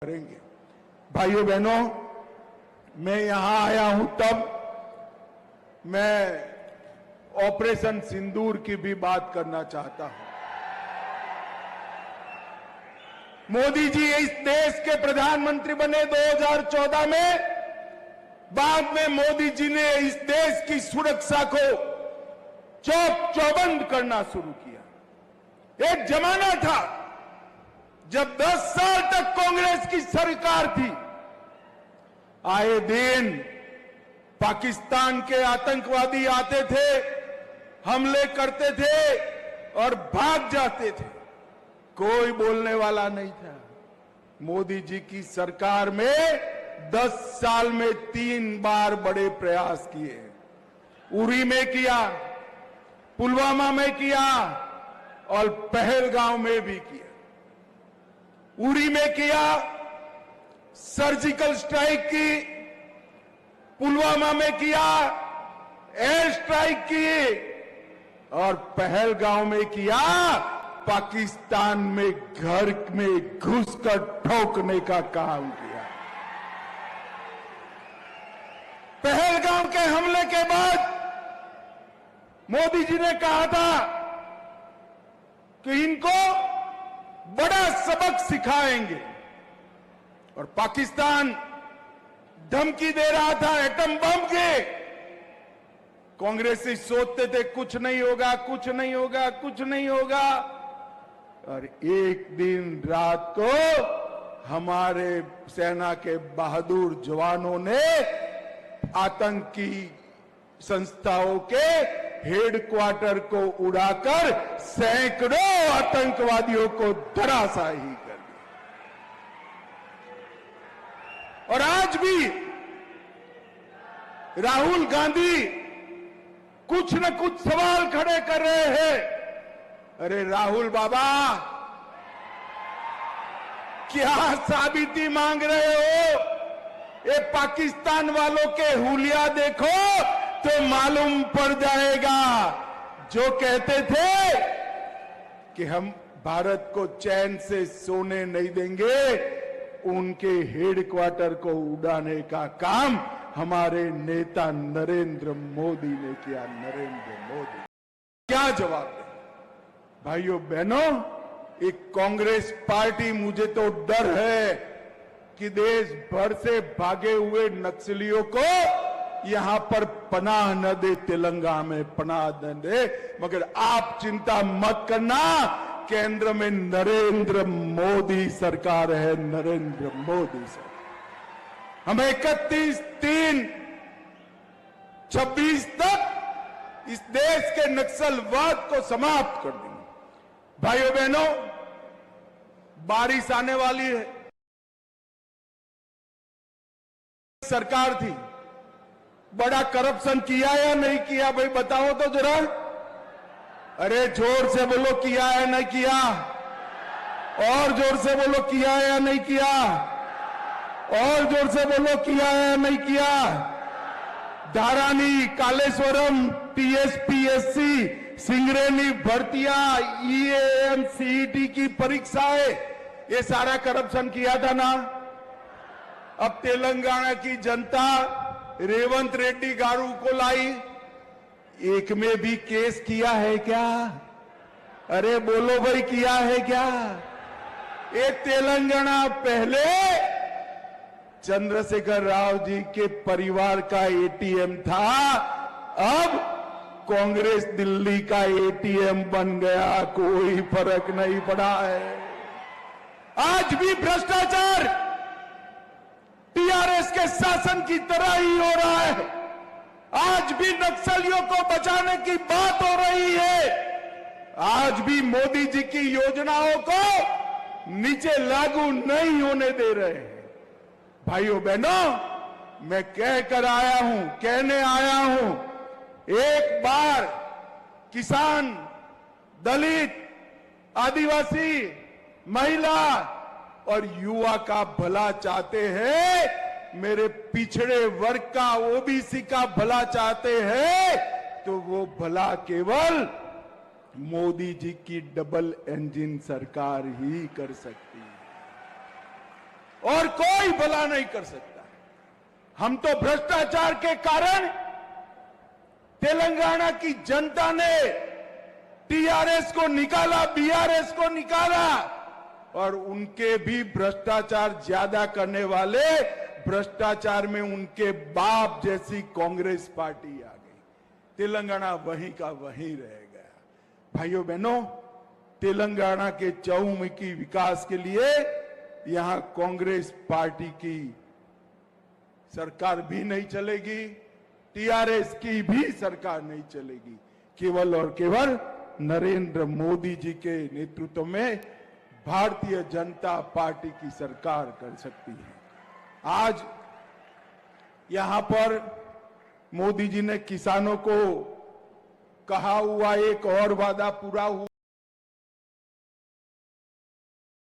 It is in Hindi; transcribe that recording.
करेंगे। भाइयों बहनों, मैं यहां आया हूं तब मैं ऑपरेशन सिंदूर की भी बात करना चाहता हूं। मोदी जी इस देश के प्रधानमंत्री बने 2014 में। बाद में मोदी जी ने इस देश की सुरक्षा को चौबंद करना शुरू किया। एक जमाना था जब 10 साल तक कांग्रेस की सरकार थी, आए दिन पाकिस्तान के आतंकवादी आते थे, हमले करते थे और भाग जाते थे, कोई बोलने वाला नहीं था। मोदी जी की सरकार में 10 साल में 3 बार बड़े प्रयास किए। उरी में किया, पुलवामा में किया और पहलगांव में भी किया। उरी में किया, सर्जिकल स्ट्राइक की, पुलवामा में किया, एयर स्ट्राइक की और पहलगांव में किया पाकिस्तान में घर में घुसकर ठोकने का काम किया। पहलगांव के हमले के बाद मोदी जी ने कहा था कि इनको बड़ा सबक सिखाएंगे और पाकिस्तान धमकी दे रहा था एटम बम के। कांग्रेसी सोचते थे कुछ नहीं होगा, कुछ नहीं होगा, कुछ नहीं होगा, और एक दिन रात को हमारे सेना के बहादुर जवानों ने आतंकी संस्थाओं के हेडक्वार्टर को उड़ाकर सैकड़ों आतंकवादियों को धराशायी कर दिया। और आज भी राहुल गांधी कुछ न कुछ सवाल खड़े कर रहे हैं। अरे राहुल बाबा, क्या साबिती मांग रहे हो? ये पाकिस्तान वालों के हुलिया देखो तो मालूम पड़ जाएगा। जो कहते थे कि हम भारत को चैन से सोने नहीं देंगे, उनके हेडक्वार्टर को उड़ाने का काम हमारे नेता नरेंद्र मोदी ने किया। नरेंद्र मोदी क्या जवाब दे? भाइयों बहनों, एक कांग्रेस पार्टी, मुझे तो डर है कि देश भर से भागे हुए नक्सलियों को यहां पर पनाह न दे, तेलंगाना में पनाह न दे। मगर आप चिंता मत करना, केंद्र में नरेंद्र मोदी सरकार है, नरेंद्र मोदी सरकार। हम 31/3/26 तक इस देश के नक्सलवाद को समाप्त कर देंगे। भाइयों बहनों, बारिश आने वाली है। सरकार थी, बड़ा करप्शन किया या नहीं किया? भाई बताओ तो जरा। अरे जोर से बोलो, किया है नहीं किया? और जोर से बोलो, किया है या नहीं किया? और जोर से बोलो, किया है या नहीं किया? धारानी, कालेश्वरम, टीएसपीएससी, सिंगरेली भर्तियां, ईएएम, सीईटी की परीक्षाएं, ये सारा करप्शन किया था ना। अब तेलंगाना की जनता रेवंत रेड्डी गारू को लाई, एक में भी केस किया है क्या? अरे बोलो भाई, किया है क्या? ये तेलंगाना पहले चंद्रशेखर राव जी के परिवार का एटीएम था, अब कांग्रेस दिल्ली का एटीएम बन गया। कोई फर्क नहीं पड़ा है। आज भी भ्रष्टाचार टीआरएस के शासन की तरह ही हो रहा है। आज भी नक्सलियों को बचाने की बात हो रही है। आज भी मोदी जी की योजनाओं को नीचे लागू नहीं होने दे रहे हैं। भाइयों बहनों, मैं कहने आया हूं, एक बार किसान, दलित, आदिवासी, महिला और युवा का भला चाहते हैं, मेरे पिछड़े वर्ग का, ओबीसी का भला चाहते हैं, तो वो भला केवल मोदी जी की डबल इंजन सरकार ही कर सकती है। और कोई भला नहीं कर सकता। हम तो भ्रष्टाचार के कारण तेलंगाना की जनता ने टीआरएस को निकाला, बीआरएस को निकाला, और उनके भी भ्रष्टाचार ज्यादा करने वाले भ्रष्टाचार में उनके बाप जैसी कांग्रेस पार्टी आ गई। तेलंगाना वहीं का वहीं रह गया। भाइयों बहनों, तेलंगाना के चहुमुखी विकास के लिए यहां कांग्रेस पार्टी की सरकार भी नहीं चलेगी, टीआरएस की भी सरकार नहीं चलेगी। केवल और केवल नरेंद्र मोदी जी के नेतृत्व में भारतीय जनता पार्टी की सरकार कर सकती है। आज यहां पर मोदी जी ने किसानों को कहा हुआ एक और वादा पूरा हुआ।